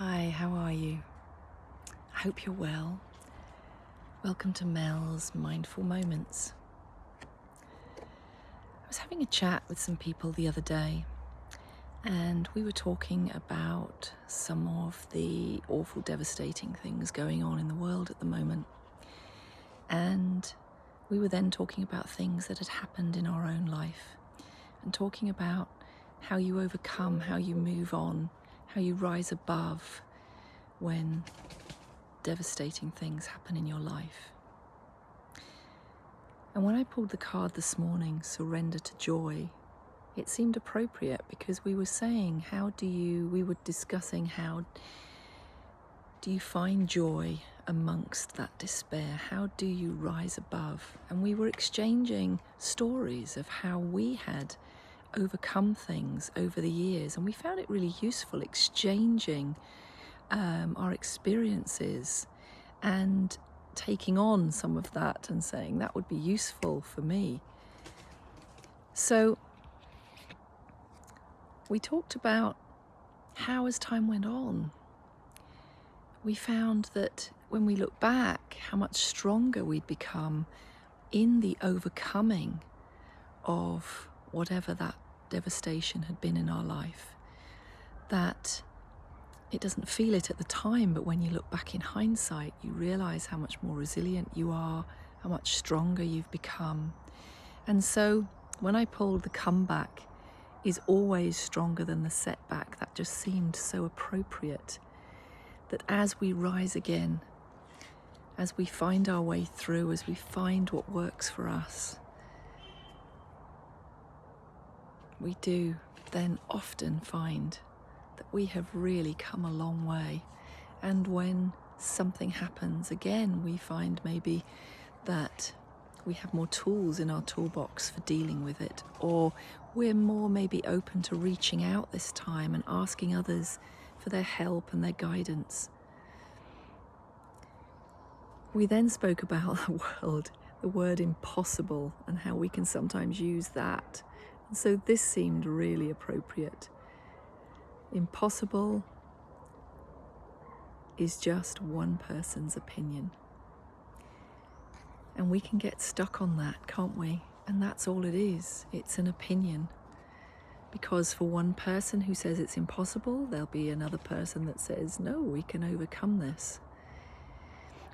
Hi, how are you? I hope you're well. Welcome to Mel's Mindful Moments. I was having a chat with some people the other day, and we were talking about some of the awful, devastating things going on in the world at the moment. And we were then talking about things that had happened in our own life, and talking about how you overcome, how you move on, how you rise above when devastating things happen in your life. And when I pulled the card this morning, Surrender to Joy, it seemed appropriate because we were saying, we were discussing how do you find joy amongst that despair? How do you rise above? And we were exchanging stories of how we had overcome things over the years, and we found it really useful exchanging our experiences and taking on some of that and saying that would be useful for me. So we talked about how, as time went on, we found that when we look back, how much stronger we'd become in the overcoming of whatever that devastation had been in our life. That it doesn't feel it at the time, but when you look back in hindsight, you realize how much more resilient you are, how much stronger you've become. And so when I pulled the comeback is always stronger than the setback, that just seemed so appropriate. That as we rise again, as we find our way through, as we find what works for us, we do then often find that we have really come a long way. And when something happens again, we find maybe that we have more tools in our toolbox for dealing with it, or we're more maybe open to reaching out this time and asking others for their help and their guidance. We then spoke about the word impossible, and how we can sometimes use that. And so this seemed really appropriate. Impossible is just one person's opinion. And we can get stuck on that, can't we? And that's all it is. It's an opinion. Because for one person who says it's impossible, there'll be another person that says, no, we can overcome this.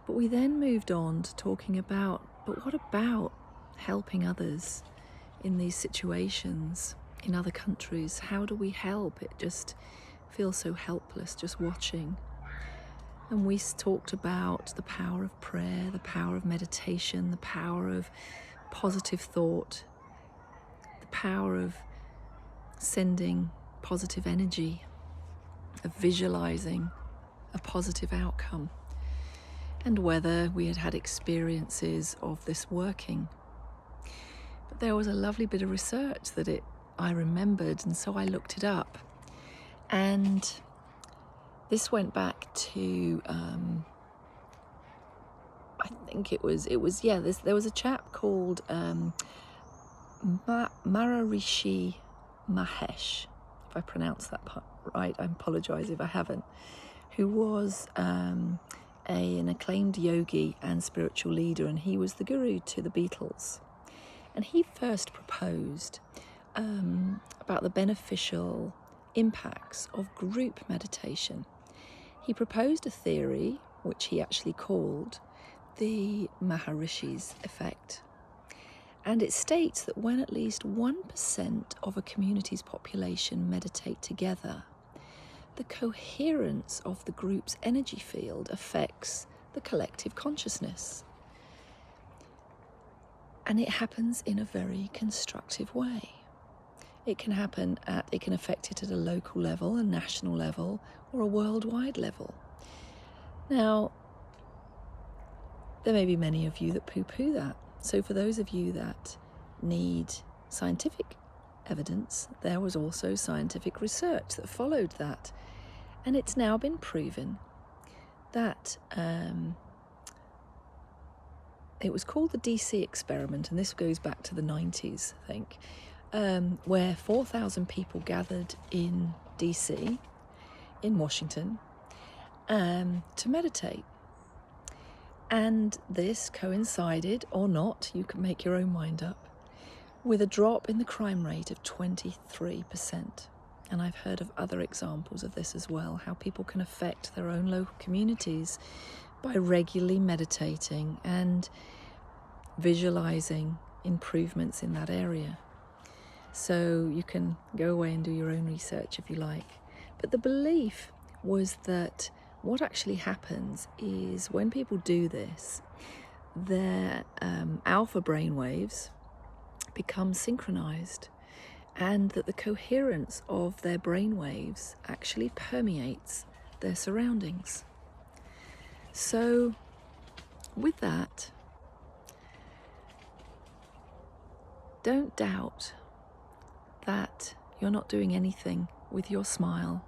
But we then moved on to talking about, but what about helping others in these situations in other countries? How do we help? It just feels so helpless just watching. And we talked about the power of prayer, the power of meditation, the power of positive thought, the power of sending positive energy, of visualizing a positive outcome, and whether we had experiences of this working. But there was a lovely bit of research that I remembered, and so I looked it up. And this went back to, I think there was a chap called Maharishi Mahesh, if I pronounced that part right, I apologize if I haven't, who was an acclaimed yogi and spiritual leader, and he was the guru to the Beatles. And he first proposed about the beneficial impacts of group meditation. He proposed a theory which he actually called the Maharishi's effect. And it states that when at least 1% of a community's population meditate together, the coherence of the group's energy field affects the collective consciousness. And it happens in a very constructive way. It can affect it at a local level, a national level, or a worldwide level. Now, there may be many of you that poo-poo that. So for those of you that need scientific evidence, there was also scientific research that followed that. And it's now been proven that it was called the DC experiment, and this goes back to the 90s, I think, where 4,000 people gathered in DC, in Washington, to meditate. And this coincided, or not, you can make your own mind up, with a drop in the crime rate of 23%. And I've heard of other examples of this as well, how people can affect their own local communities by regularly meditating and visualizing improvements in that area. So you can go away and do your own research if you like. But the belief was that what actually happens is when people do this, their alpha brain waves become synchronized, and that the coherence of their brain waves actually permeates their surroundings. So with that, don't doubt that you're not doing anything with your smile.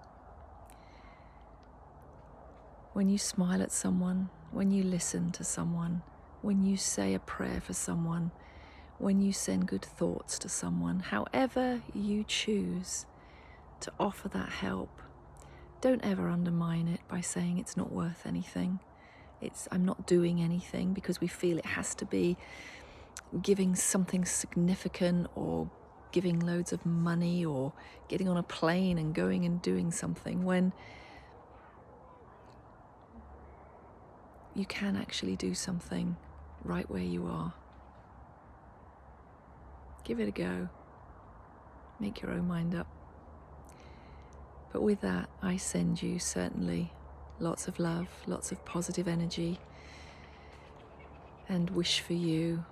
When you smile at someone, when you listen to someone, when you say a prayer for someone, when you send good thoughts to someone, however you choose to offer that help, don't ever undermine it by saying it's not worth anything. I'm not doing anything, because we feel it has to be giving something significant, or giving loads of money, or getting on a plane and going and doing something, when you can actually do something right where you are. Give it a go. Make your own mind up. But with that, I send you certainly lots of love, lots of positive energy, and wish for you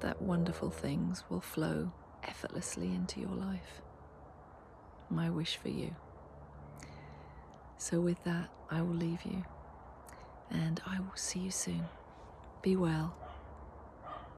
that wonderful things will flow effortlessly into your life. My wish for you. So with that, I will leave you, and I will see you soon. Be well.